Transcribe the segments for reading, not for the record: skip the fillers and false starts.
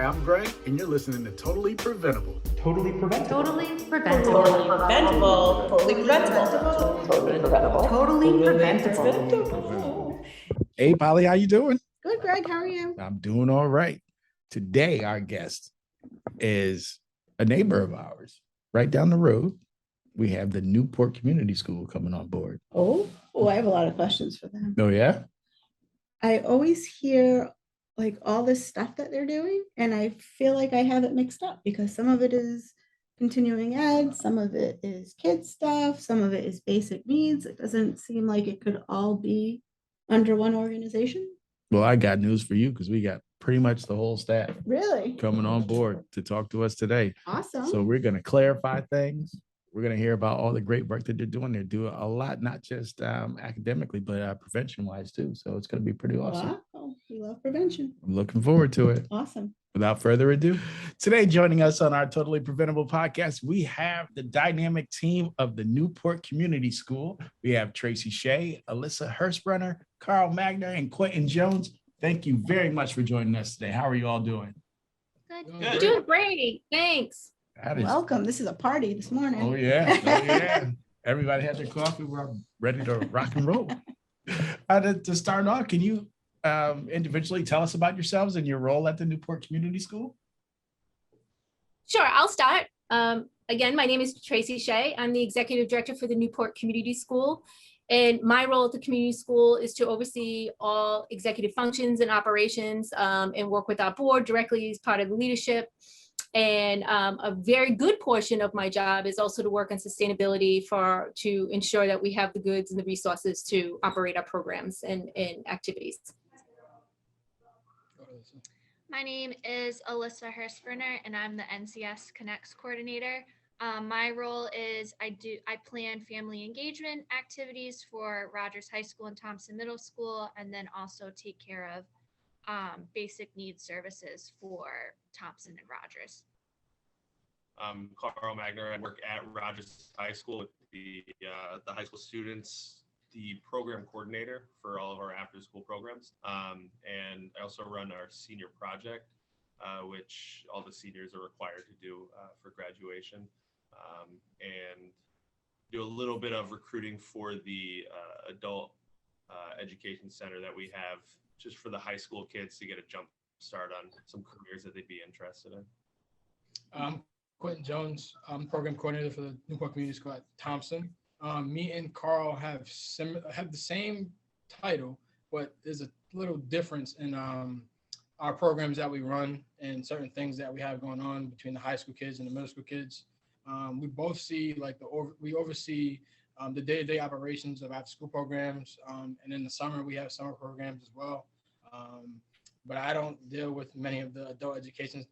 I'm Greg, and you're listening to Totally Preventable. Totally preventable. Totally preventable. Totally preventable. Totally preventable. Totally preventable. Totally preventable. Hey, Polly, how you doing? Good, Greg. How are you? I'm doing all right. Today, our guest is a neighbor of ours right down the road. We have the Newport Community School coming on board. Oh, I have a lot of questions for them. Oh, yeah? I always hear like all this stuff that they're doing, and I feel like I have it mixed up because some of it is continuing ed, some of it is kids stuff, some of it is basic needs. It doesn't seem like it could all be under one organization. Well, I got news for you because we got pretty much the whole staff Really? coming on board to talk to us today. Awesome. So we're going to clarify things. We're going to hear about all the great work that they're doing. They're doing a lot, not just academically, but prevention-wise too. So it's going to be pretty awesome. Wow. We love prevention. I'm looking forward to it. Awesome. Without further ado, today joining us on our Totally Preventable podcast, we have the dynamic team of the Newport Community School. We have Tracy Shea, Alyssa Hurstbrunner, Carl Magner, and Quentin Jones. Thank you very much for joining us today. How are you all doing? Good. Doing great. Thanks. Welcome. This is a party this morning. Oh, yeah. Oh, yeah. Everybody had their coffee. We're ready to rock and roll. To start off, can you individually tell us about yourselves and your role at the Newport Community School? Sure, I'll start. Again, my name is Tracy Shea. I'm the executive director for the Newport Community School. And my role at the community school is to oversee all executive functions and operations and work with our board directly as part of the leadership. And a very good portion of my job is also to work on sustainability to ensure that we have the goods and the resources to operate our programs and activities. My name is Alyssa Hurstbrunner, and I'm the NCS Connects coordinator. My role is I plan family engagement activities for Rogers High School and Thompson Middle School, and then also take care of basic needs services for Thompson and Rogers. I'm Carl Magner. I work at Rogers High School with the high school students, the program coordinator for all of our after school programs. And I also run our senior project, which all the seniors are required to do for graduation, and do a little bit of recruiting for the adult education center that we have just for the high school kids to get a jump start on some careers that they'd be interested in. I'm Quentin Jones. I'm program coordinator for the Newport Community School at Thompson. Me and Carl have the same title, but there's a little difference in our programs that we run and certain things that we have going on between the high school kids and the middle school kids. We both see we oversee the day-to-day operations of after school programs, and in the summer we have summer programs as well. But I don't deal with many of the adult education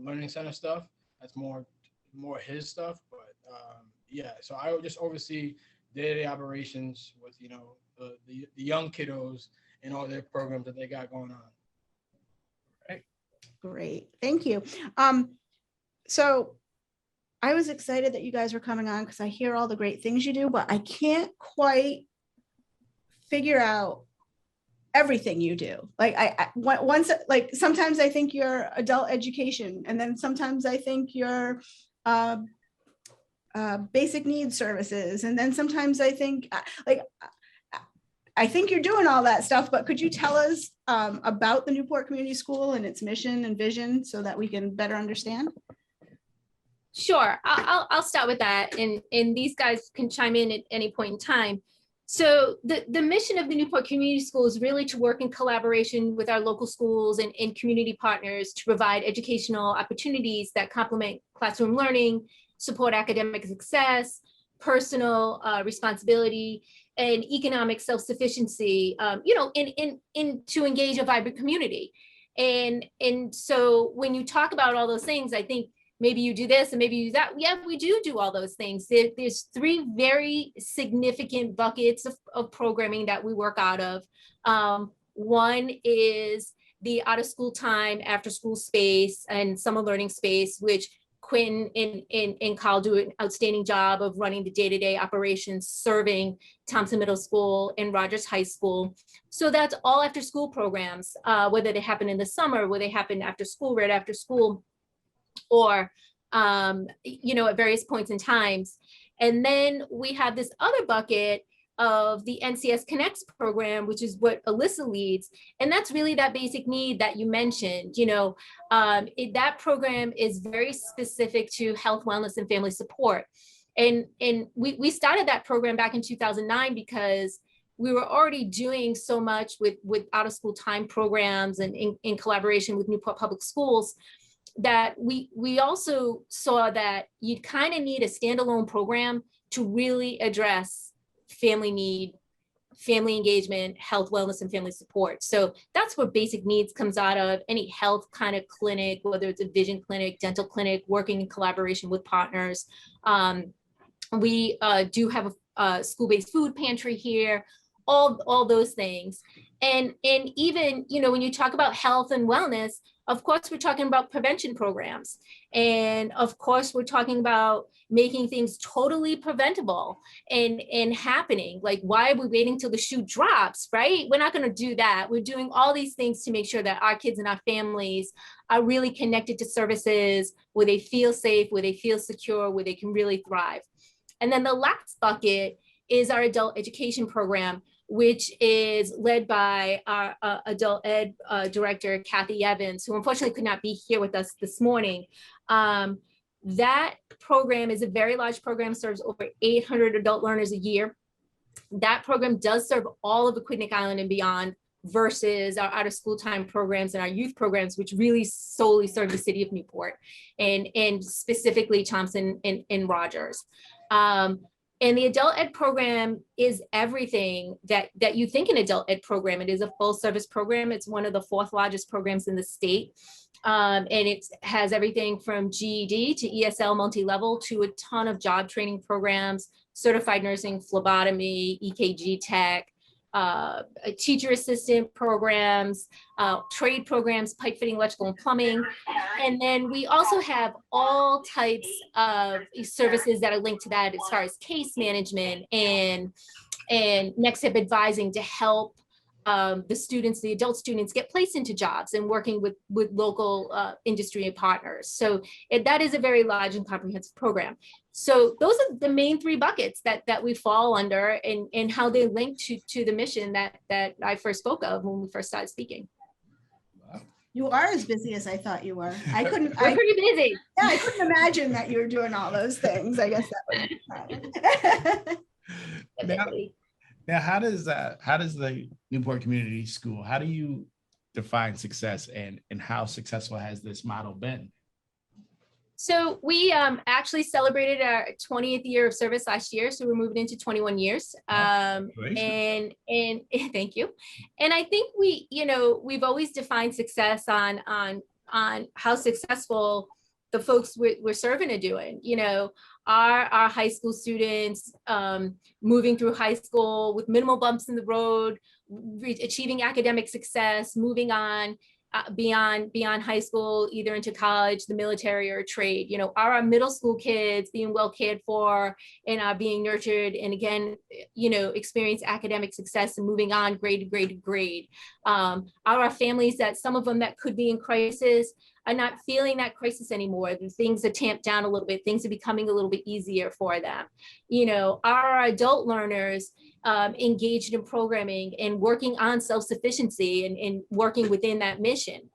learning center stuff. That's more his stuff. But yeah, so I would just oversee day-to-day operations with the young kiddos and all their programs that they got going on. Right. Great. Thank you. So I was excited that you guys were coming on because I hear all the great things you do, but I can't quite figure out everything you do. Like sometimes I think you're adult education, and then sometimes I think you're basic needs services, and then sometimes I think I think you're doing all that stuff. But could you tell us about the Newport Community School and its mission and vision so that we can better understand? Sure, I'll start with that, and these guys can chime in at any point in time. So the mission of the Newport Community School is really to work in collaboration with our local schools and community partners to provide educational opportunities that complement classroom learning, support academic success, personal responsibility, and economic self-sufficiency, to engage a vibrant community. And so when you talk about all those things, I think maybe you do this and maybe you do that. Yeah, we do all those things. There's three very significant buckets of programming that we work out of. One is the out of school time, after school space, and summer learning space, which Quinn and Kyle do an outstanding job of running the day-to-day operations, serving Thompson Middle School and Rogers High School. So that's all after school programs, whether they happen in the summer, whether they happen after school, right after school, or at various points in times. And then we have this other bucket of the NCS Connects program, which is what Alyssa leads. And that's really that basic need that you mentioned. That program is very specific to health, wellness, and family support. And we started that program back in 2009 because we were already doing so much with out of school time programs and in collaboration with Newport Public Schools, that we also saw that you'd kind of need a standalone program to really address family need, family engagement, health, wellness, and family support. So that's where basic needs comes out of. Any health kind of clinic, whether it's a vision clinic, dental clinic, working in collaboration with partners. We do have a school-based food pantry here, all those things. And even, when you talk about health and wellness, of course, we're talking about prevention programs. And of course, we're talking about making things totally preventable and happening. Like, why are we waiting till the shoe drops, right? We're not going to do that. We're doing all these things to make sure that our kids and our families are really connected to services where they feel safe, where they feel secure, where they can really thrive. And then the last bucket is our adult education program, which is led by our adult ed director, Kathy Evans, who unfortunately could not be here with us this morning. That program is a very large program, serves over 800 adult learners a year. That program does serve all of Aquidneck Island and beyond, versus our out of school time programs and our youth programs, which really solely serve the city of Newport and specifically Thompson and Rogers. And the adult ed program is everything that you think an adult ed program. It is a full service program. It's one of the 4th largest programs in the state. And it has everything from GED to ESL multi-level to a ton of job training programs, certified nursing, phlebotomy, EKG tech, teacher assistant programs, trade programs, pipe fitting, electrical and plumbing. And then we also have all types of services that are linked to that, as far as case management and next step advising to help the adult students get placed into jobs and working with local industry partners. So that is a very large and comprehensive program. So those are the main 3 buckets that we fall under and how they link to the mission that I first spoke of when we first started speaking. You are as busy as I thought you were. We're pretty busy. Yeah, I couldn't imagine that you were doing all those things. I guess that was Now, how does the Newport Community School, how do you define success and how successful has this model been? So we actually celebrated our 20th year of service last year. So we're moving into 21 years. And thank you. And I think we've always defined success on how successful the folks we're serving are doing. Our high school students moving through high school with minimal bumps in the road, achieving academic success, moving on beyond high school, either into college, the military, or trade. Are our middle school kids being well cared for and are being nurtured, and again, experience academic success and moving on grade to grade to grade? Are our families, that some of them that could be in crisis, are not feeling that crisis anymore? The things are tamped down a little bit. Things are becoming a little bit easier for them. Are our adult learners engaged in programming and working on self-sufficiency and working within that mission?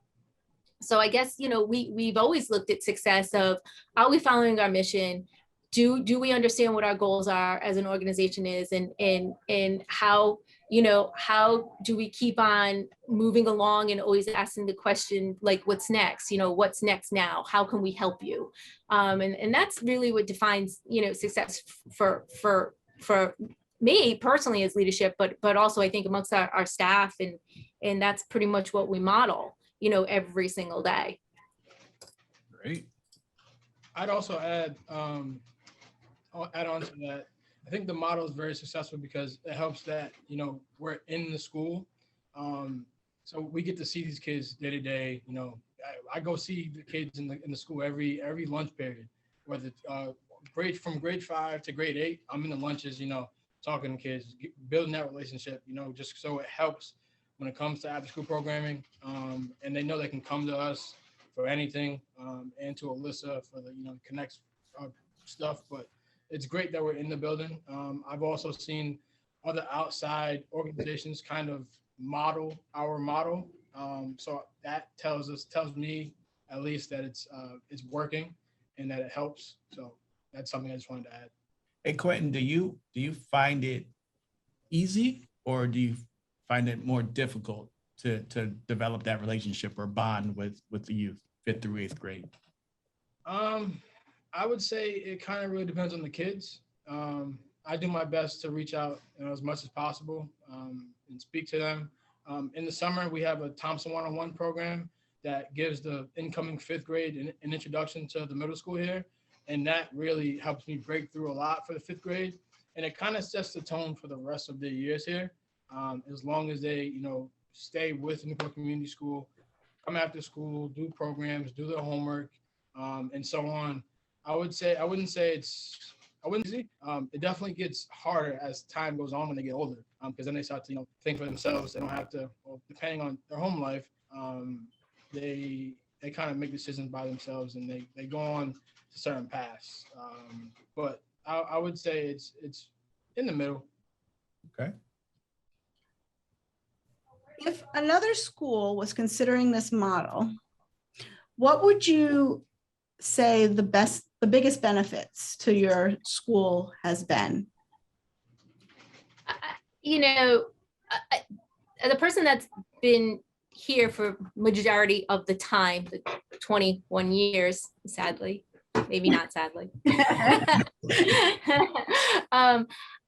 So I guess, we've always looked at success of, are we following our mission? Do we understand what our goals are as an organization is, and how do we keep on moving along and always asking the question, like, what's next? What's next now? How can we help you? And that's really what defines, success for me personally as leadership, but also I think amongst our staff, and that's pretty much what we model, every single day. Great. I'd also add on to that. I think the model is very successful because it helps that, we're in the school. So we get to see these kids day to day, I go see the kids in the school every lunch period, whether from grade 5 to grade 8. I'm in the lunches, talking to kids, building that relationship, just so it helps when it comes to after school programming. And they know they can come to us for anything, and to Alyssa for the connects stuff. But it's great that we're in the building. I've also seen other outside organizations kind of model our model. So that tells me at least that it's working and that it helps. So that's something I just wanted to add. Hey, Quentin, do you find it easy, or do you find it more difficult to develop that relationship or bond with the youth, 5th through 8th grade? I would say it kind of really depends on the kids. I do my best to reach out as much as possible, and speak to them. In the summer, we have a Thompson one-on-one program that gives the incoming 5th grade an introduction to the middle school here. And that really helps me break through a lot for the 5th grade. And it kind of sets the tone for the rest of their years here. As long as they, stay with Newport Community School, come after school, do programs, do their homework, and so on. I wouldn't say it definitely gets harder as time goes on when they get older, because then they start to, think for themselves. They don't have to, depending on their home life, they kind of make decisions by themselves, and they go on to certain paths. But I would say it's in the middle. Okay. If another school was considering this model, what would you say the biggest benefits to your school has been? The person that's been here for majority of the time, the 21 years, sadly, maybe not sadly.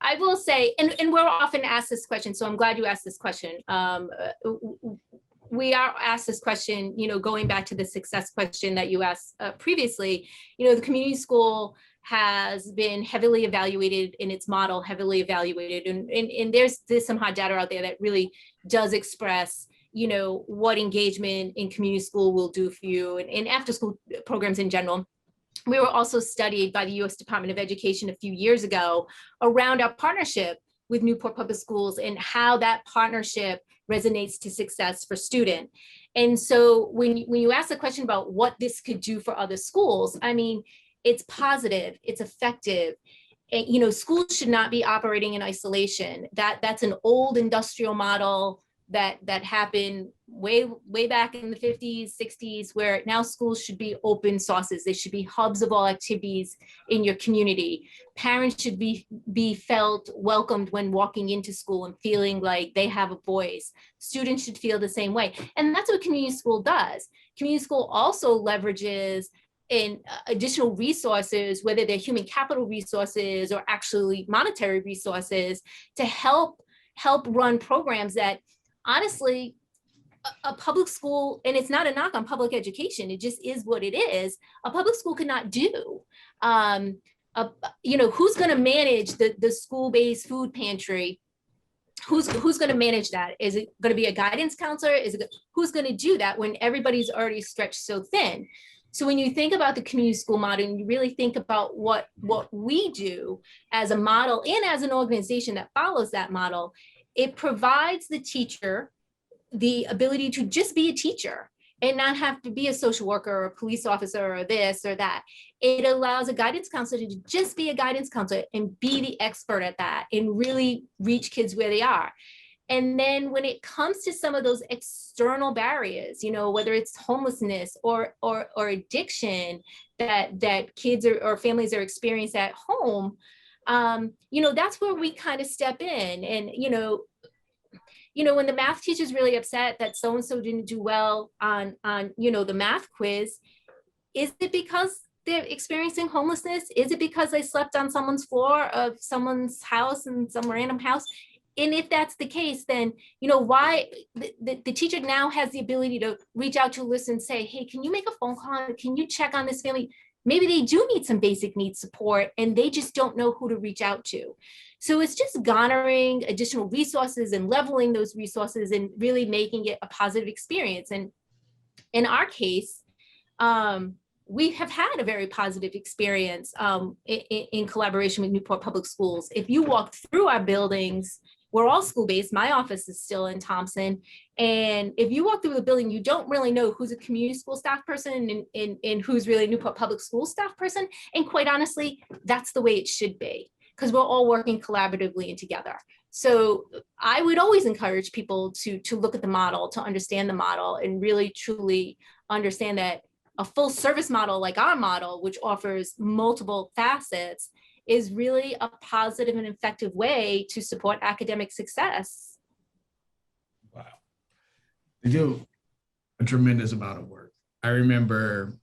I will say, and we're often asked this question, so I'm glad you asked this question. We are asked this question, going back to the success question that you asked previously. The community school has been heavily evaluated in its model, and there's some hot data out there that really does express what engagement in community school will do for you and after school programs in general. We were also studied by the U.S. Department of Education a few years ago around our partnership with Newport Public Schools and how that partnership resonates to success for student. And so when you ask the question about what this could do for other schools, I mean, it's positive, it's effective. And, schools should not be operating in isolation. That's an old industrial model that happened way back in the 50s, 60s, where now schools should be open sources. They should be hubs of all activities in your community. Parents should be felt welcomed when walking into school and feeling like they have a voice. Students should feel the same way. And that's what community school does. Community school also leverages in additional resources, whether they're human capital resources or actually monetary resources, to help run programs that, honestly, a public school, and it's not a knock on public education, it just is what it is, a public school could not do. Who's going to manage the school-based food pantry? Who's going to manage that? Is it going to be a guidance counselor? Who's going to do that when everybody's already stretched so thin? So when you think about the community school model and you really think about what we do as a model and as an organization that follows that model, it provides the teacher the ability to just be a teacher and not have to be a social worker or a police officer or this or that. It allows a guidance counselor to just be a guidance counselor and be the expert at that and really reach kids where they are. And then when it comes to some of those external barriers, whether it's homelessness or addiction that kids or families are experiencing at home, that's where we kind of step in. And, when the math teacher's really upset that so-and-so didn't do well on the math quiz, is it because they're experiencing homelessness? Is it because they slept on someone's floor of someone's house in some random house? And if that's the case, then, why the teacher now has the ability to reach out to Alyssa and say, hey, can you make a phone call? Can you check on this family? Maybe they do need some basic needs support and they just don't know who to reach out to. So it's just garnering additional resources and leveling those resources and really making it a positive experience. And in our case, we have had a very positive experience in collaboration with Newport Public Schools. If you walk through our buildings, we're all school-based. My office is still in Thompson. And if you walk through the building, you don't really know who's a community school staff person and who's really a Newport Public School staff person. And quite honestly, that's the way it should be, because we're all working collaboratively and together. So I would always encourage people to look at the model, to understand the model, and really truly understand that a full service model like our model, which offers multiple facets, is really a positive and effective way to support academic success. Wow. They do a tremendous amount of work. I remember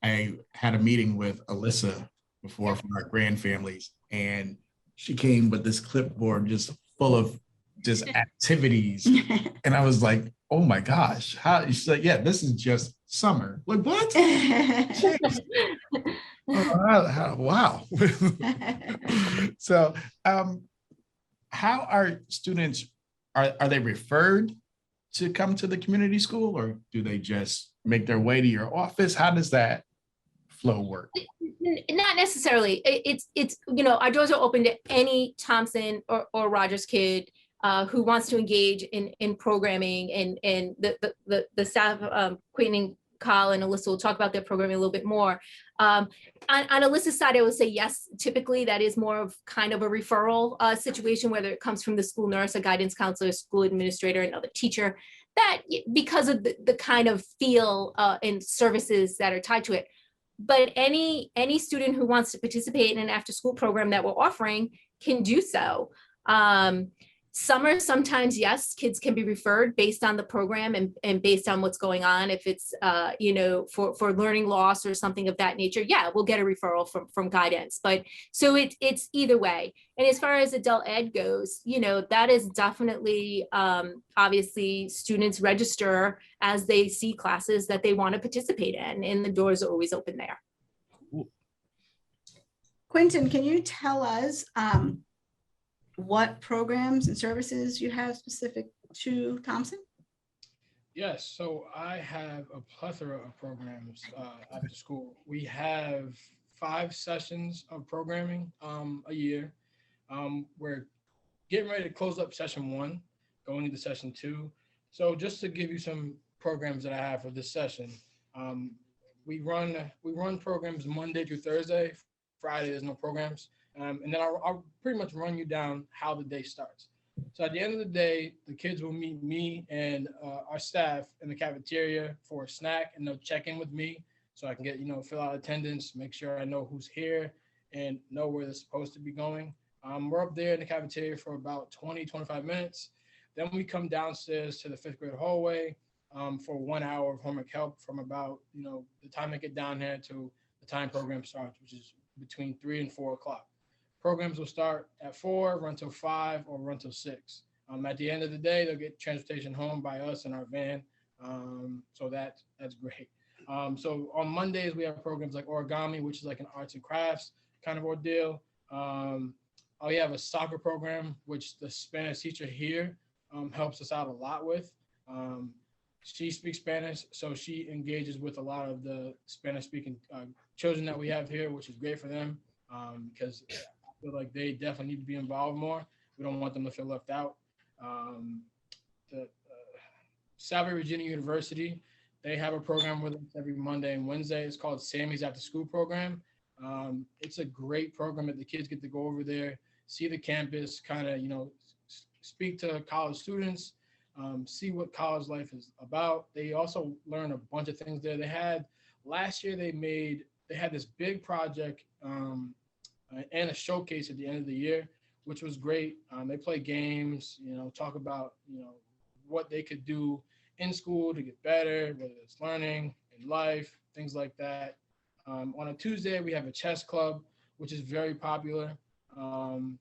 I had a meeting with Alyssa before from our grand families, and she came with this clipboard just full of just activities. And I was like, oh my gosh, how? She's like, yeah, this is just summer. Like, what? Wow. So how are students, are they referred to come to the community school, or do they just make their way to your office? How does that flow work? Not necessarily. It's our doors are open to any Thompson or Rogers kid who wants to engage in programming, and the staff, Quinn and Kyle and Alyssa will talk about their programming a little bit more. On Alyssa's side, I would say yes, typically that is more of kind of a referral situation, whether it comes from the school nurse, a guidance counselor, school administrator, another teacher, that because of the kind of feel and services that are tied to it. But any student who wants to participate in an after school program that we're offering can do so. Summer, sometimes, yes, kids can be referred based on the program and based on what's going on. If it's, for learning loss or something of that nature, yeah, we'll get a referral from guidance. But so it's either way. And as far as adult ed goes, that is definitely, obviously, students register as they see classes that they want to participate in, and the doors are always open there. Quentin, can you tell us what programs and services you have specific to Thompson? Yes, so I have a plethora of programs after school. We have 5 sessions of programming a year. We're getting ready to close up session 1, going into session 2. So just to give you some programs that I have for this session, we run programs Monday through Thursday. Friday, there's no programs. And then I'll pretty much run you down how the day starts. So at the end of the day, the kids will meet me and our staff in the cafeteria for a snack, and they'll check in with me so I can get, fill out attendance, make sure I know who's here and know where they're supposed to be going. We're up there in the cafeteria for about 20, 25 minutes. Then we come downstairs to the 5th grade hallway for 1 hour of homework help from about, the time I get down here to the time program starts, which is between 3 and 4 o'clock. Programs will start at 4, run till 5, or run till 6. At the end of the day, they'll get transportation home by us in our van. So that's great. So on Mondays, we have programs like origami, which is like an arts and crafts kind of ordeal. We have a soccer program, which the Spanish teacher here helps us out a lot with. She speaks Spanish, so she engages with a lot of the Spanish-speaking children that we have here, which is great for them because I feel like they definitely need to be involved more. We don't want them to feel left out. Salve Regina University, they have a program with us every Monday and Wednesday. It's called Sammy's After School Program. It's a great program that the kids get to go over there, see the campus, kind of, speak to college students, see what college life is about. They also learn a bunch of things there. Last year they had this big project and a showcase at the end of the year, which was great. They play games, talk about, what they could do in school to get better, whether it's learning, in life, things like that. On a Tuesday, we have a chess club, which is very popular. I'm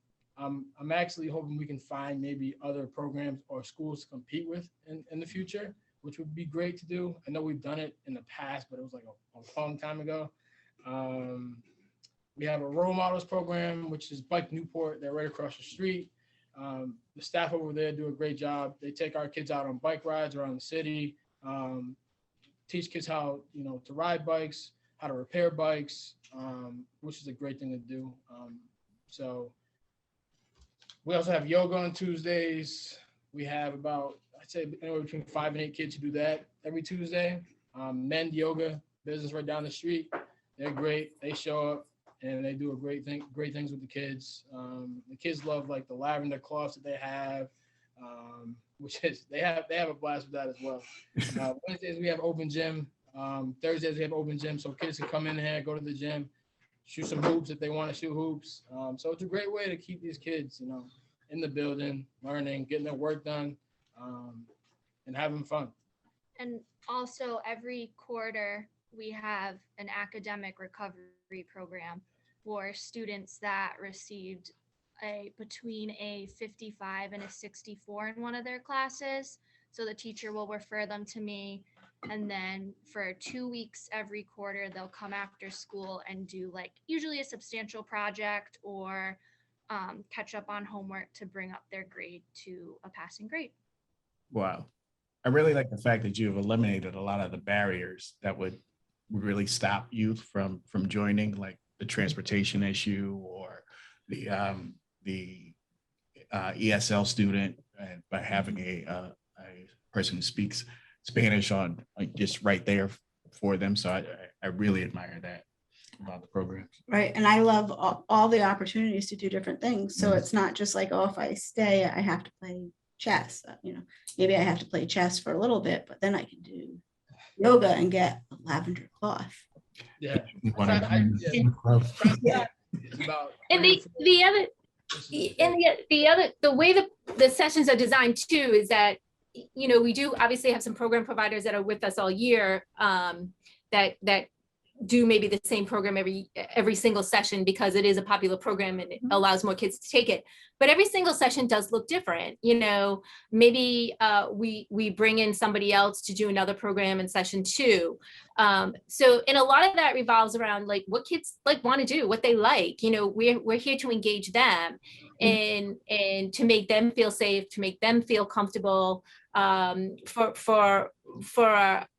actually hoping we can find maybe other programs or schools to compete with in the future, which would be great to do. I know we've done it in the past, but it was like a long time ago. We have a role models program, which is Bike Newport. They're right across the street. The staff over there do a great job. They take our kids out on bike rides around the city. teach kids how, to ride bikes, how to repair bikes, which is a great thing to do. So we also have yoga on Tuesdays. We have about, I'd say, anywhere between 5 and 8 kids who do that every Tuesday. Mend Yoga business right down the street. They're great. They show up and they do great things with the kids. The kids love like the lavender cloths that they have, which is they have a blast with that as well. Wednesdays we have open gym. Thursdays we have open gym, so kids can come in here, go to the gym, shoot some hoops if they want to shoot hoops. So it's a great way to keep these kids, in the building, learning, getting their work done, and having fun. And also every quarter, we have an academic recovery program for students that received between a 55 and a 64 in one of their classes. So the teacher will refer them to me. And then for 2 weeks every quarter, they'll come after school and do usually a substantial project or catch up on homework to bring up their grade to a passing grade. Wow. I really like the fact that you've eliminated a lot of the barriers that would really stop youth from joining, like the transportation issue or the ESL student, and by having a person who speaks Spanish on just right there for them. So I really admire that about the programs. Right. And I love all the opportunities to do different things. So Mhm. it's not just like, oh, if I stay, I have to play chess. Maybe I have to play chess for a little bit, but then I can do yoga and get a lavender cloth. Yeah. One of them Yeah. in the club. It's about And 3 to 4 the other sessions. and the way the sessions are designed too is that we do obviously have some program providers that are with us all year, that do maybe the same program every single session because it is a popular program and it allows more kids to take it. But every single session does look different. Maybe we bring in somebody else to do another program in session 2. So, and a lot of that revolves around what kids want to do, what they like. We're here to engage them and to make them feel safe, to make them feel comfortable. For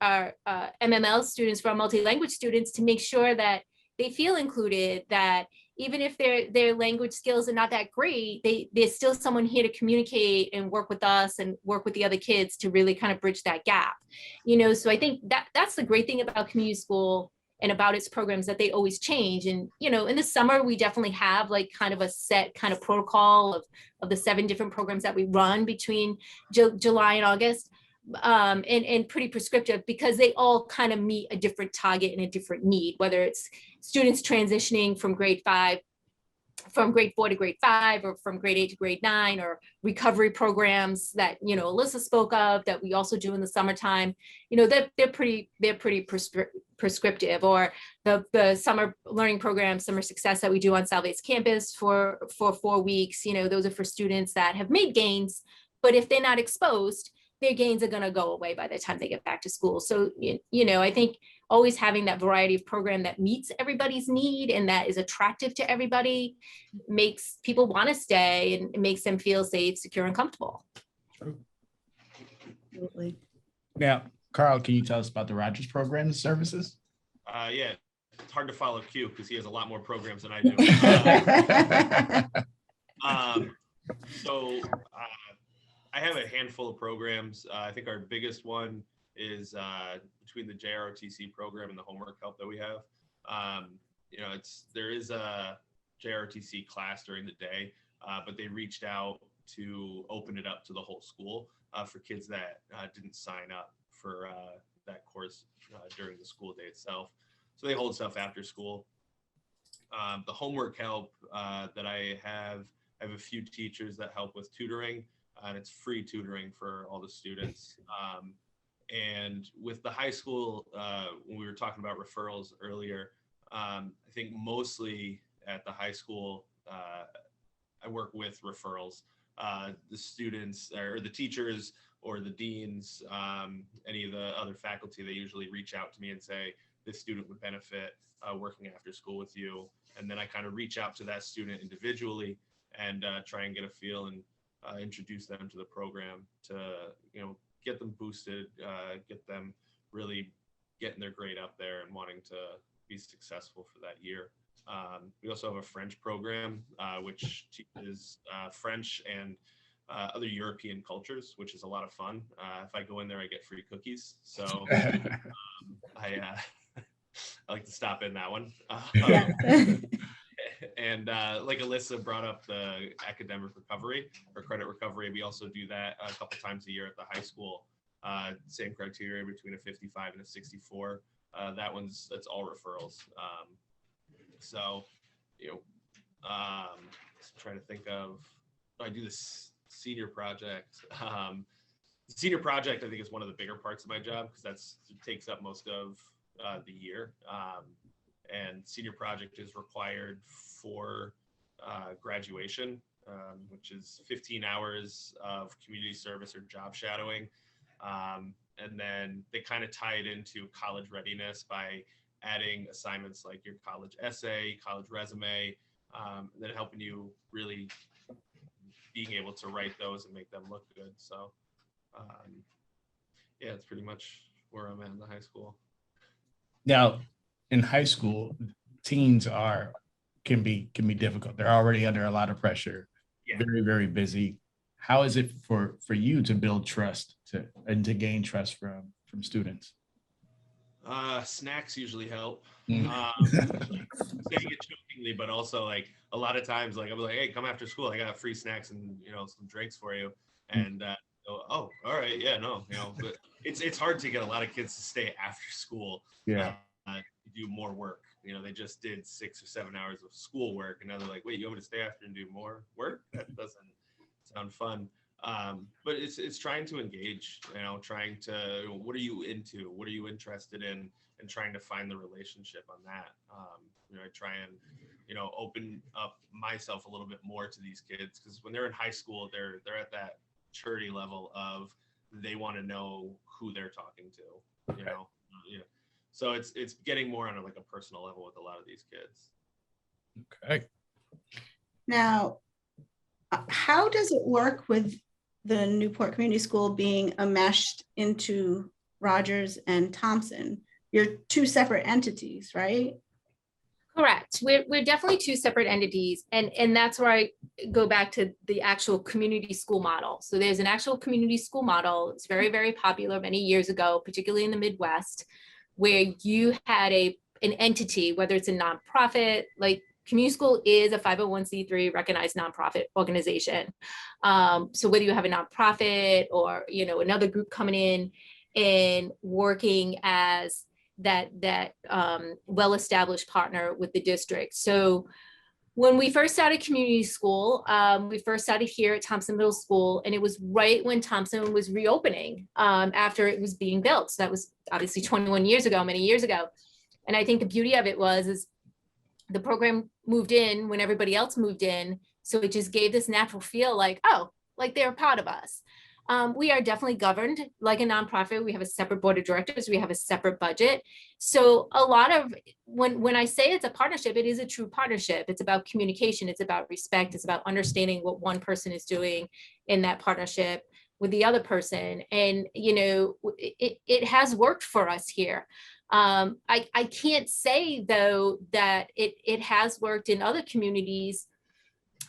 our MML students, for our multi-language students, to make sure that they feel included, that even if their language skills are not that great, there's still someone here to communicate and work with us and work with the other kids to really kind of bridge that gap. So I think that's the great thing about community school and about its programs, that they always change. And, in the summer, we definitely have kind of a set kind of protocol of the 7 different programs that we run between July and August, and pretty prescriptive because they all kind of meet a different target and a different need, whether it's students transitioning from grade 4 to grade 5, or from grade 8 to grade 9, or recovery programs that Alyssa spoke of that we also do in the summertime. They're pretty prescriptive, or the summer learning program, summer success that we do on Salve's campus for 4 weeks. Those are for students that have made gains, but if they're not exposed, their gains are going to go away by the time they get back to school. So, I think always having that variety of program that meets everybody's need and that is attractive to everybody makes people want to stay, and it makes them feel safe, secure, and comfortable. Absolutely. Now, Carl, can you tell us about the Rogers program and services? Yeah, it's hard to follow Q because he has a lot more programs than I do. So I have a handful of programs. I think our biggest one is between the JROTC program and the homework help that we have. There is a JROTC class during the day, but they reached out to open it up to the whole school for kids that didn't sign up for that course during the school day itself. So they hold stuff after school. The homework help that I have a few teachers that help with tutoring, and it's free tutoring for all the students. And with the high school, when we were talking about referrals earlier, I think mostly at the high school, I work with referrals. The students or the teachers or the deans, any of the other faculty, they usually reach out to me and say, this student would benefit working after school with you. And then I kind of reach out to that student individually and try and get a feel and introduce them to the program to, get them boosted, get them really getting their grade up there and wanting to be successful for that year. We also have a French program, which teaches French and other European cultures, which is a lot of fun. If I go in there, I get free cookies. So I like to stop in that one. Yeah. And like Alyssa brought up the academic recovery or credit recovery, we also do that a couple times a year at the high school. Same criteria between a 55 and a 64. That's all referrals. So, trying to think of, I do this senior project. The senior project, I think, is one of the bigger parts of my job because it takes up most of the year. And senior project is required for graduation, which is 15 hours of community service or job shadowing. And then they kind of tie it into college readiness by adding assignments like your college essay, college resume, and then helping you really being able to write those and make them look good. So yeah, it's pretty much where I'm at in the high school. Now, in high school, teens can be difficult. They're already under a lot of pressure, Yeah. very, very busy. How is it for you to build trust and to gain trust from students? Snacks usually help. Mm. Saying it jokingly, but also like a lot of times, like I'm like, hey, come after school. I got free snacks and some drinks for you. And oh, all right, yeah, no, but it's hard to get a lot of kids to stay after school. Yeah. To do more work. They just did 6 or 7 hours of school work, and now they're like, wait, you want me to stay after and do more work? That doesn't sound fun. But it's trying to engage, trying to, what are you into? What are you interested in? And trying to find the relationship on that. I try and, open up myself a little bit more to these kids, because when they're in high school, they're at that maturity level of they want to know who they're talking to, So it's getting more on like a personal level with a lot of these kids. Okay. Now, how does it work with the Newport Community School being enmeshed into Rogers and Thompson? You're two separate entities, right? Correct. We're definitely two separate entities. And that's where I go back to the actual community school model. So there's an actual community school model. It's very, very popular many years ago, particularly in the Midwest, where you had an entity, whether it's a nonprofit, like community school is a 501c3 recognized nonprofit organization. So whether you have a nonprofit or, another group coming in and working as that well-established partner with the district. So when we first started community school, we first started here at Thompson Middle School, and it was right when Thompson was reopening after it was being built. So that was obviously 21 years ago, many years ago. And I think the beauty of it is the program moved in when everybody else moved in. So it just gave this natural feel like, oh, like they're part of us. We are definitely governed like a nonprofit. We have a separate board of directors. We have a separate budget. So a lot of when I say it's a partnership, it is a true partnership. It's about communication. It's about respect. It's about understanding what one person is doing in that partnership with the other person. And, it has worked for us here. I can't say though that it has worked in other communities.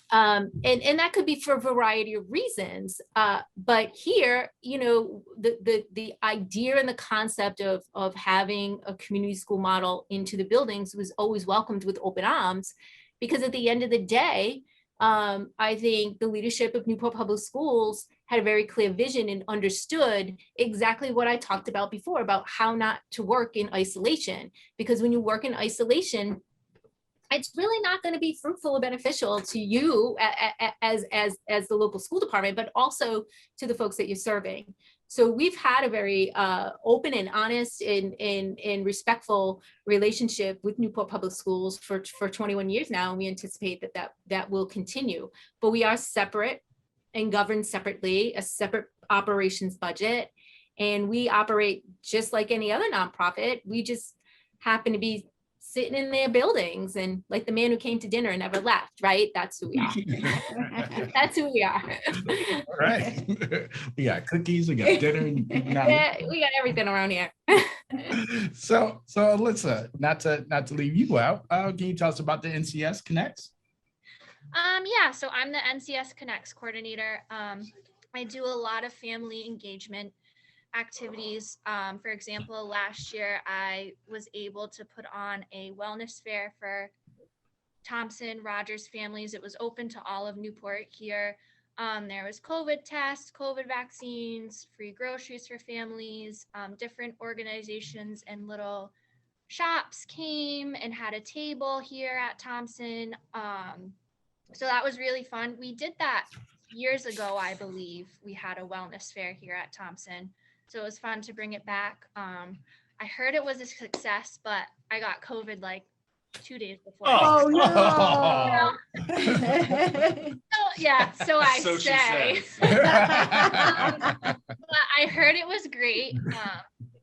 And that could be for a variety of reasons. But here, the idea and the concept of having a community school model into the buildings was always welcomed with open arms, because at the end of the day, I think the leadership of Newport Public Schools had a very clear vision and understood exactly what I talked about before about how not to work in isolation. Because when you work in isolation, it's really not going to be fruitful or beneficial to you as the local school department, but also to the folks that you're serving. So we've had a very open and honest and respectful relationship with Newport Public Schools for 21 years now, and we anticipate that will continue. But we are separate and governed separately, a separate operations budget, and we operate just like any other nonprofit. We just happen to be sitting in their buildings and like the man who came to dinner and never left, right? That's who we are. That's who we are. All right. We got cookies, we got dinner. And Yeah, we got everything around here. so Alyssa, not to leave you out, can you tell us about the NCS Connects? Yeah, so I'm the NCS Connects coordinator. I do a lot of family engagement activities. For example, last year I was able to put on a wellness fair for Thompson Rogers families. It was open to all of Newport here. There was COVID tests, COVID vaccines, free groceries for families. Different organizations and little shops came and had a table here at Thompson. So that was really fun. We did that years ago, I believe. We had a wellness fair here at Thompson. So it was fun to bring it back. I heard it was a success, but I got COVID like 2 days before. Oh Oh. no. So I So she say. says. But I heard it was great.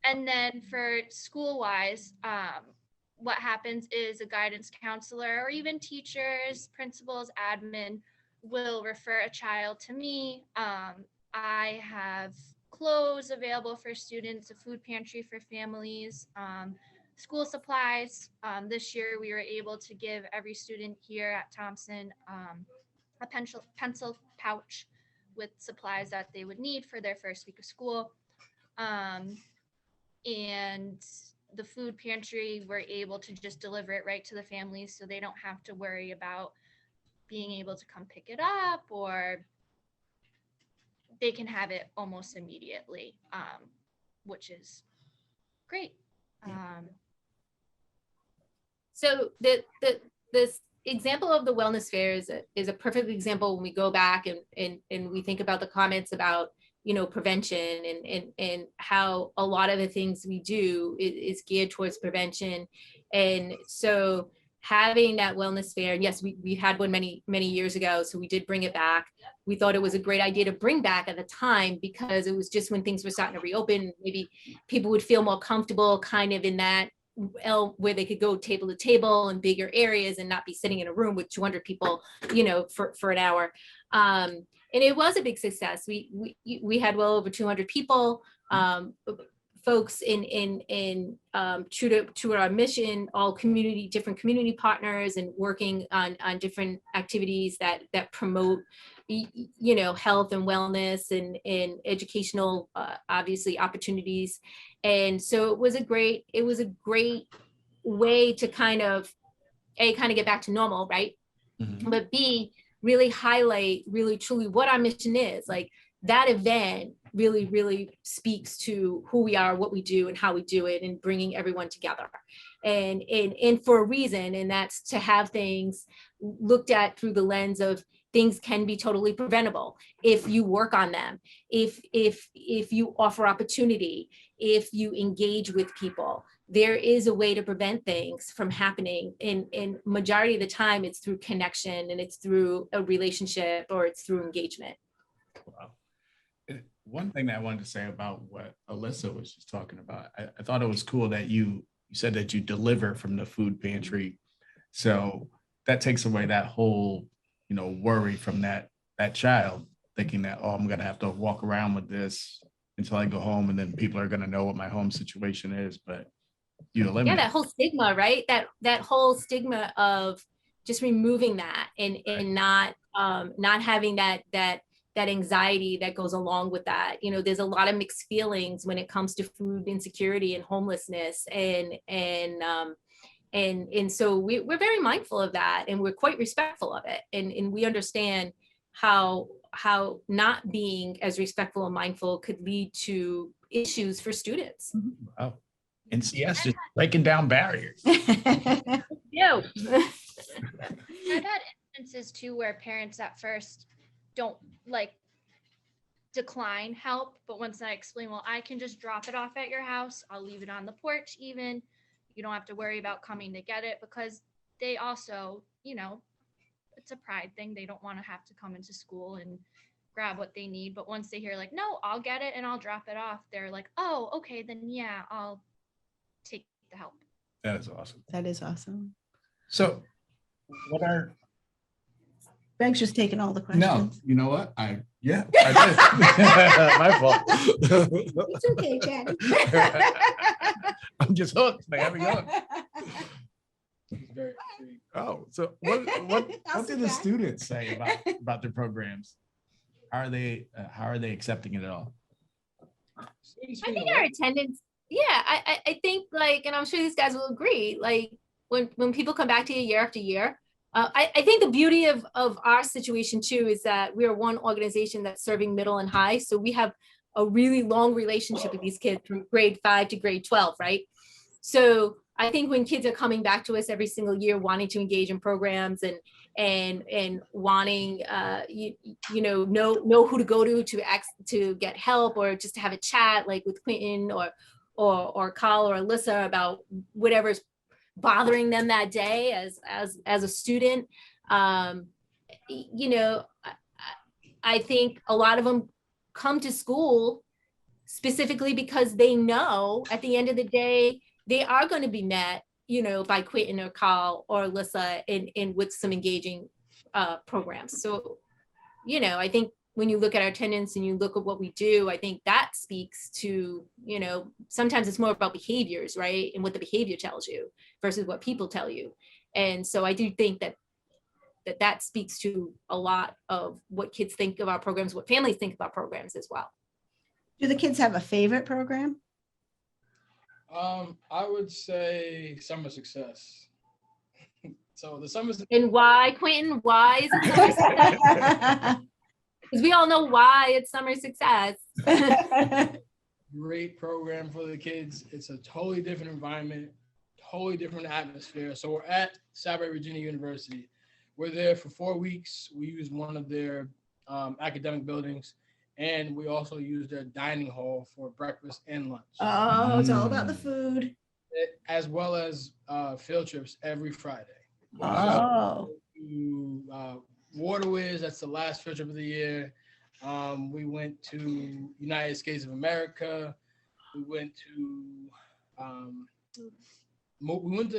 And then for school wise, what happens is a guidance counselor or even teachers, principals, admin will refer a child to me. I have clothes available for students, a food pantry for families, school supplies. This year we were able to give every student here at Thompson a pencil pouch with supplies that they would need for their first week of school. And the food pantry, we're able to just deliver it right to the families so they don't have to worry about being able to come pick it up, or they can have it almost immediately, which is great. So this example of the wellness fair is a perfect example when we go back and we think about the comments about, prevention and how a lot of the things we do is geared towards prevention. And so having that wellness fair, and yes, we had one many years ago, so we did bring it back. We thought it was a great idea to bring back at the time because it was just when things were starting to reopen, maybe people would feel more comfortable kind of in that where they could go table to table in bigger areas and not be sitting in a room with 200 people, for an hour. And it was a big success. We had well over 200 people, folks in true to our mission, all different community partners, and working on different activities that promote, health and wellness and educational, obviously, opportunities. And so it was a great way to kind of get back to normal, right? Mm-hmm. But B, really highlight really truly what our mission is. Like that event really speaks to who we are, what we do, and how we do it, and bringing everyone together. And for a reason, and that's to have things looked at through the lens of things can be totally preventable if you work on them, if you offer opportunity, if you engage with people. There is a way to prevent things from happening. And majority of the time, it's through connection, and it's through a relationship, or it's through engagement. Wow. One thing that I wanted to say about what Alyssa was just talking about, I thought it was cool that you said that you deliver from the food pantry. So that takes away that whole, worry from that child thinking that, oh, I'm going to have to walk around with this until I go home, and then people are going to know what my home situation is. But you eliminate. Yeah, that whole stigma, right? That whole stigma of just removing that and not having that anxiety that goes along with that. There's a lot of mixed feelings when it comes to food insecurity and homelessness, and so we're very mindful of that, and we're quite respectful of it, and we understand how not being as respectful and mindful could lead to issues for students. Wow. NCS just breaking down barriers. Yeah. I've had instances too where parents at first don't decline help, but once I explain, well, I can just drop it off at your house, I'll leave it on the porch, even you don't have to worry about coming to get it, because they also, it's a pride thing. They don't want to have to come into school and grab what they need. But once they hear no, I'll get it and I'll drop it off, they're like, oh, okay, then yeah, I'll take the help. That is awesome. That is awesome. So what are, Greg's just taking all the no, questions. you know what? I did. My fault. It's okay, Chad. I'm just hooked, man. We going. It's very intriguing. Oh, so what I'll did sit the back. students say about their programs? How are they accepting it at all? Students I seem to think our like it. attendance, yeah, I think like, and I'm sure these guys will agree, like when people come back to you year after year, I think the beauty of our situation too is that we are one organization that's serving middle and high. So we have a really long relationship with these kids from grade 5 to grade 12, right? So I think when kids are coming back to us every single year wanting to engage in programs and wanting you know who to go to get help, or just to have a chat like with Quentin or Carl or Alyssa about whatever's bothering them that day as a student. You know, I think a lot of them come to school specifically because they know at the end of the day they are going to be met, you know, by Quentin or Carl or Alyssa in with some engaging programs. So, you know, I think when you look at our attendance and you look at what we do, I think that speaks to, you know, sometimes it's more about behaviors, right? And what the behavior tells you versus what people tell you. And so I do think that speaks to a lot of what kids think of our programs, what families think about programs as well. Do the kids have a favorite program? I would say Summer Success. So the Summer And why, Quentin? Why is it summer success? Because we all know why it's summer success. great program for the kids. It's a totally different environment, totally different atmosphere. So we're at Southern Virginia University. We're there for 4 weeks. We use one of their academic buildings, and we also use their dining hall for breakfast and lunch, Oh, it's all about the food. as well as field trips every Friday. Oh, To Waterways, that's the last field trip of the year. We went to United States of America. We went to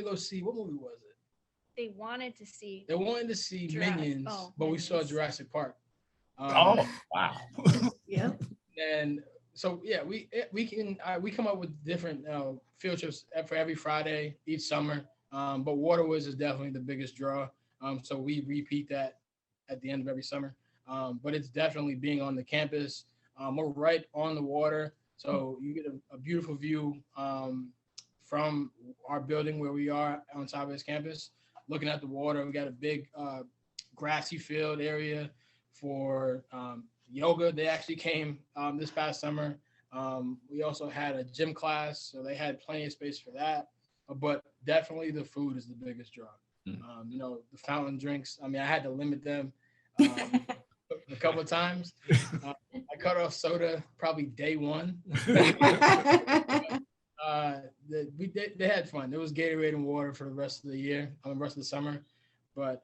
go see, what movie was it? They wanted to see. They wanted to see Jurassic- Minions, oh, but we saw Minions. Jurassic Park. Oh, wow. yeah. And so yeah, we come up with different field trips for every Friday each summer. But Waterways is definitely the biggest draw. So we repeat that at the end of every summer. But it's definitely being on the campus. We're right on the water, so you get a beautiful view from our building where we are on Southwest campus, looking at the water. We got a big grassy field area for yoga. They actually came this past summer. We also had a gym class, so they had plenty of space for that. But definitely the food is the biggest draw. You know, the fountain drinks. I mean, I had to limit them a couple of times. I cut off soda probably day one. They had fun. There was Gatorade and water for the rest of the year, the rest of the summer. But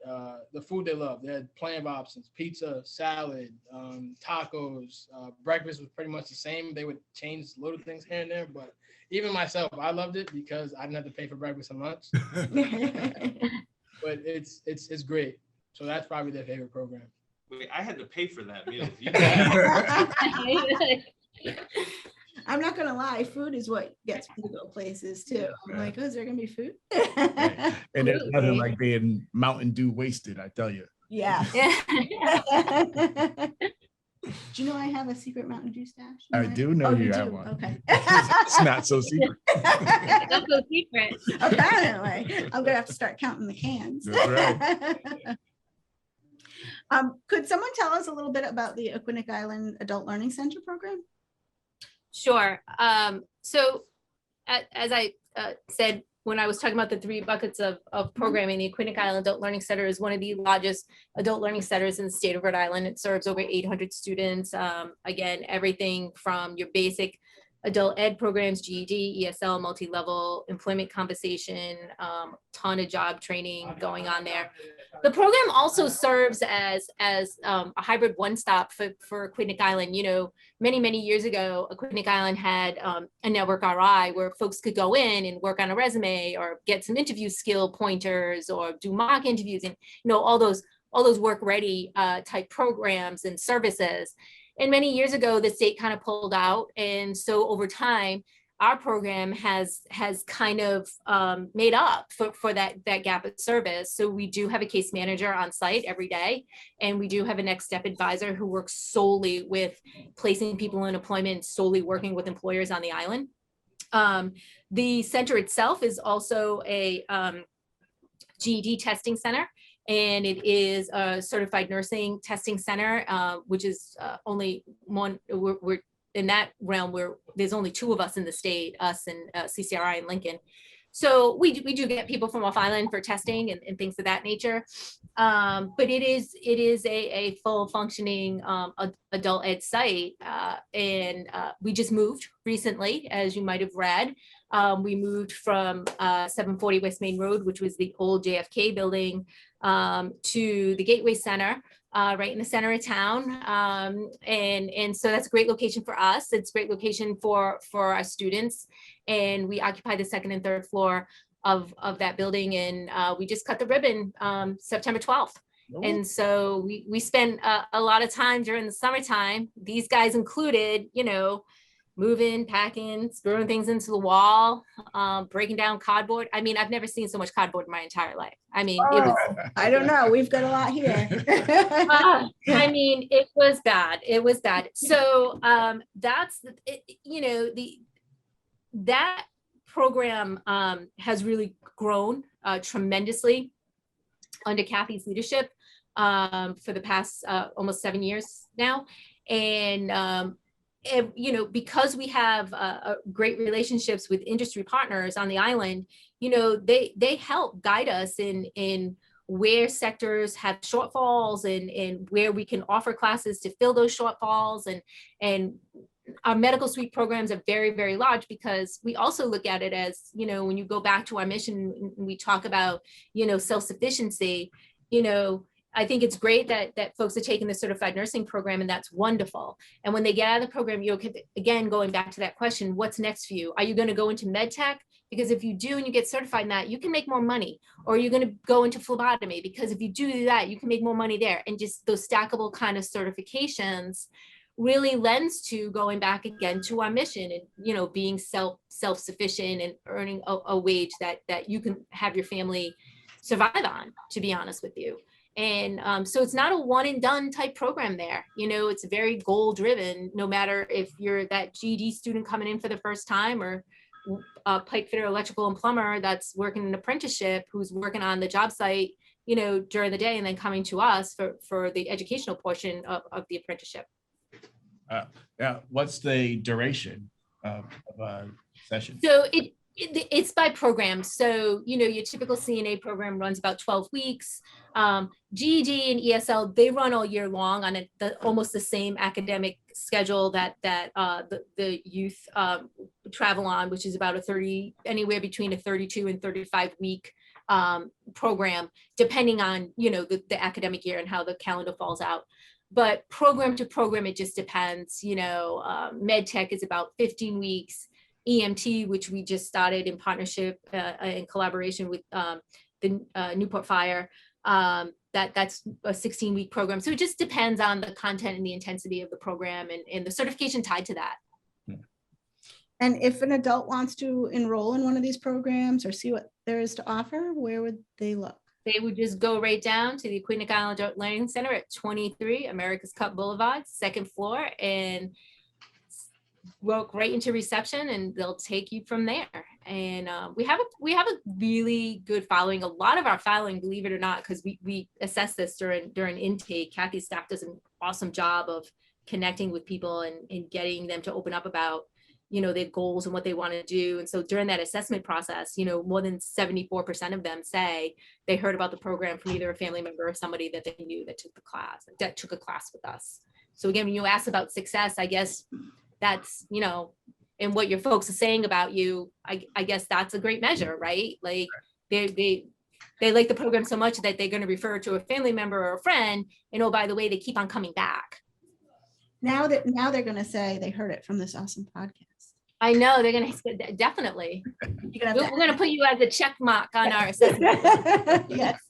the food they loved. They had plenty of options: pizza, salad, tacos. Breakfast was pretty much the same. They would change little things here and there, but even myself, I loved it because I didn't have to pay for breakfast and lunch. But it's great. So that's probably their favorite program. Wait, I had to pay for that meal. I'm not gonna lie, food is what gets me to go places too. I'm like, oh, is there gonna be food? And there's nothing like being Mountain Dew wasted, I tell you. Yeah. Yeah. Do you know I have a secret Mountain Dew stash? I do know Oh, you you have do? one. Okay. It's not so secret. That's no secret. Apparently, I'm gonna have to start counting the cans. That's right. Could someone tell us a little bit about the Aquinic Island Adult Learning Center program? Sure. So as I said, when I was talking about the 3 buckets of programming, the Aquinic Island Adult Learning Center is one of the largest adult learning centers in the state of Rhode Island. It serves over 800 students. Again, everything from your basic adult ed programs, GED, ESL, multi-level employment compensation, ton of job training going on there. The program also serves as a hybrid one-stop for Aquidneck Island. You know, many years ago, Aquidneck Island had a network RI where folks could go in and work on a resume or get some interview skill pointers or do mock interviews, and all those work ready type programs and services. And many years ago, the state kind of pulled out. And so over time, our program has kind of made up for that gap of service. So we do have a case manager on site every day. And we do have a next step advisor who works solely with placing people in employment, solely working with employers on the island. The center itself is also a GED testing center. And it is a certified nursing testing center, which is only one. We're in that realm where there's only 2 of us in the state, us and CCRI in Lincoln. So we do get people from off island for testing and things of that nature. But it is a full functioning adult ed site. And we just moved recently, as you might have read. We moved from 740 West Main Road, which was the old JFK building, to the Gateway Center, right in the center of town. And so that's a great location for us. It's a great location for our students. And we occupy the 2nd and 3rd floor of that building. And we just cut the ribbon September 12th. Oh. And so we spent a lot of time during the summertime, these guys included, moving, packing, screwing things into the wall, breaking down cardboard. I mean, I've never seen so much cardboard in my entire life. I mean, it was. I don't know. We've got a lot here. I mean, it was bad. It was bad. So that's, that program has really grown tremendously under Kathy's leadership for the past almost 7 years now. And because we have great relationships with industry partners on the island, they help guide us in where sectors have shortfalls and where we can offer classes to fill those shortfalls. And our medical suite programs are very, very large because we also look at it as, when you go back to our mission, we talk about, self-sufficiency, I think it's great that folks are taking the certified nursing program, and that's wonderful. And when they get out of the program, again, going back to that question, what's next for you? Are you going to go into med tech? Because if you do and you get certified in that, you can make more money. Or you're going to go into phlebotomy, because if you do that, you can make more money there. And just those stackable kind of certifications really lends to going back again to our mission and, being self-sufficient and earning a wage that you can have your family survive on, to be honest with you. And so it's not a one and done type program there. It's very goal driven, no matter if you're that GED student coming in for the first time or a pipe fitter, electrical and plumber that's working an apprenticeship, who's working on the job site, during the day and then coming to us for the educational portion of the apprenticeship. Yeah. What's the duration of a session? So it's by program. So, your typical CNA program runs about 12 weeks. GED and ESL, they run all year long on almost the same academic schedule that the youth travel on, which is about anywhere between a 32 and 35 week program, depending on, the academic year and how the calendar falls out. But program to program, it just depends. Med tech is about 15 weeks. EMT, which we just started in partnership in collaboration with the Newport Fire, that's a 16-week program. So it just depends on the content and the intensity of the program and the certification tied to that. And if an adult wants to enroll in one of these programs or see what there is to offer, where would they look? They would just go right down to the Aquidneck Island Adult Learning Center at 23 America's Cup Boulevard, 2nd floor, and walk right into reception, and they'll take you from there. And we have a really good following. A lot of our following, believe it or not, because we assess this during intake. Kathy's staff does an awesome job of connecting with people and getting them to open up about their goals and what they want to do. And so during that assessment process, more than 74% of them say they heard about the program from either a family member or somebody that they knew that took a class with us. So again, when you ask about success, I guess that's, and what your folks are saying about you, I guess that's a great measure, right? Like they like the program so much that they're going to refer to a family member or a friend, and oh, by the way, they keep on coming back. Now they're going to say they heard it from this awesome podcast. I know they're going to definitely. You're gonna We're going to put you as a check mark on our assessment. Yes.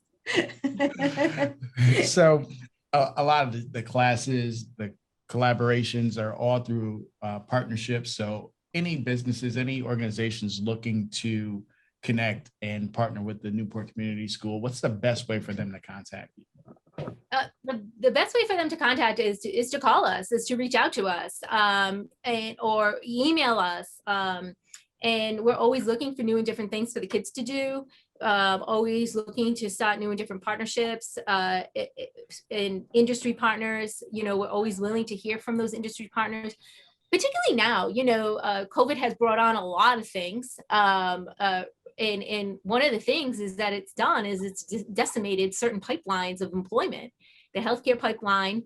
So a lot of the classes, the collaborations are all through partnerships. So any businesses, any organizations looking to connect and partner with the Newport Community School, what's the best way for them to contact you? The best way for them to contact is to call us, is to reach out to us, or email us. And we're always looking for new and different things for the kids to do. Always looking to start new and different partnerships and industry partners. You know, we're always willing to hear from those industry partners, particularly now. You know, COVID has brought on a lot of things. And one of the things is that it's decimated certain pipelines of employment. The healthcare pipeline,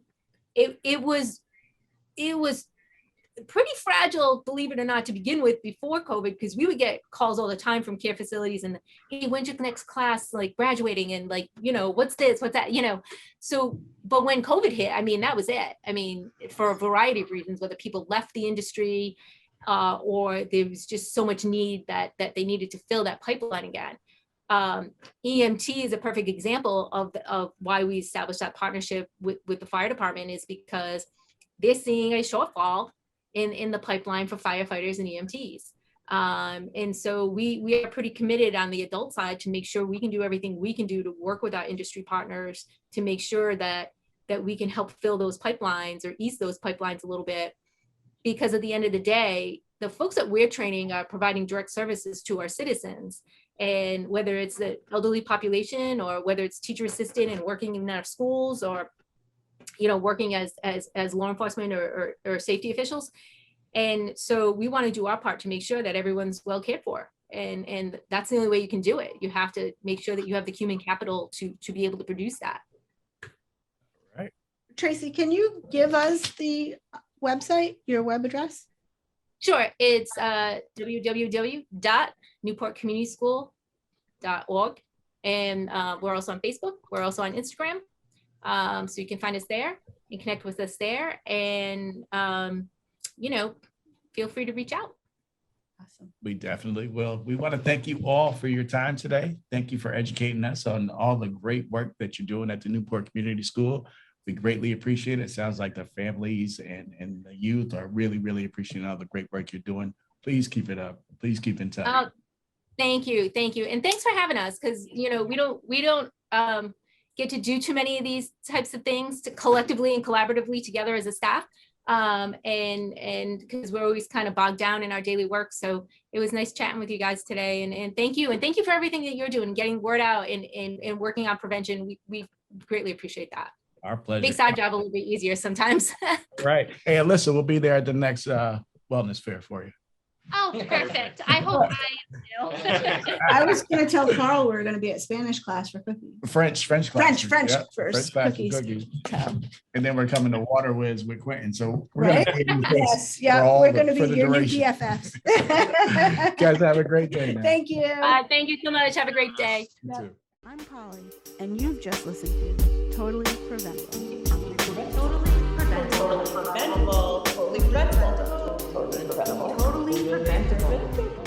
it was pretty fragile, believe it or not, to begin with before COVID, because we would get calls all the time from care facilities and, hey, when's your next class, like graduating, and like, you know, what's this, what's that, you know. So, but when COVID hit, I mean, that was it. I mean, for a variety of reasons, whether people left the industry, or there was just so much need that they needed to fill that pipeline again. EMT is a perfect example of why we established that partnership with the fire department, is because they're seeing a shortfall in the pipeline for firefighters and EMTs. And so we are pretty committed on the adult side to make sure we can do everything we can do to work with our industry partners to make sure that we can help fill those pipelines or ease those pipelines a little bit. Because at the end of the day, the folks that we're training are providing direct services to our citizens. And whether it's the elderly population or whether it's teacher assistant and working in our schools, or, you know, working as law enforcement or safety officials. And so we want to do our part to make sure that everyone's well cared for. And that's the only way you can do it. You have to make sure that you have the human capital to be able to produce that. Right. Tracy, can you give us the website, your web address? Sure. It's www.newportcommunityschool.org. And we're also on Facebook. We're also on Instagram. So you can find us there and connect with us there. And, you know, feel free to reach out. Awesome. We definitely will. We want to thank you all for your time today. Thank you for educating us on all the great work that you're doing at the Newport Community School. We greatly appreciate it. Sounds like the families and the youth are really, really appreciating all the great work you're doing. Please keep it up. Please keep in touch. Thank you. Thank you. And thanks for having us, because, you know, we don't get to do too many of these types of things collectively and collaboratively together as a staff. And because we're always kind of bogged down in our daily work. So it was nice chatting with you guys today. And thank you. And thank you for everything that you're doing, getting word out and working on prevention. We greatly appreciate that. Our pleasure. Makes our job a little bit easier sometimes. Right. Hey, Alyssa, we'll be there at the next wellness fair for you. Oh, perfect. I hope I am too. I was going to tell Carl we were going to be at Spanish class for cookies. French class. French Yep. first. French class Cookies. So, and then we're coming to Water Whiz with Quentin. So we're right? going to Yes. Yeah. We're going to be your new BFFs. You guys have a great day now. Thank you. Thank you so much. Have a great day. You too. I'm Polly, and you've just listened to Totally Preventable. Totally preventable. Totally preventable. Totally preventable. Totally Preventable.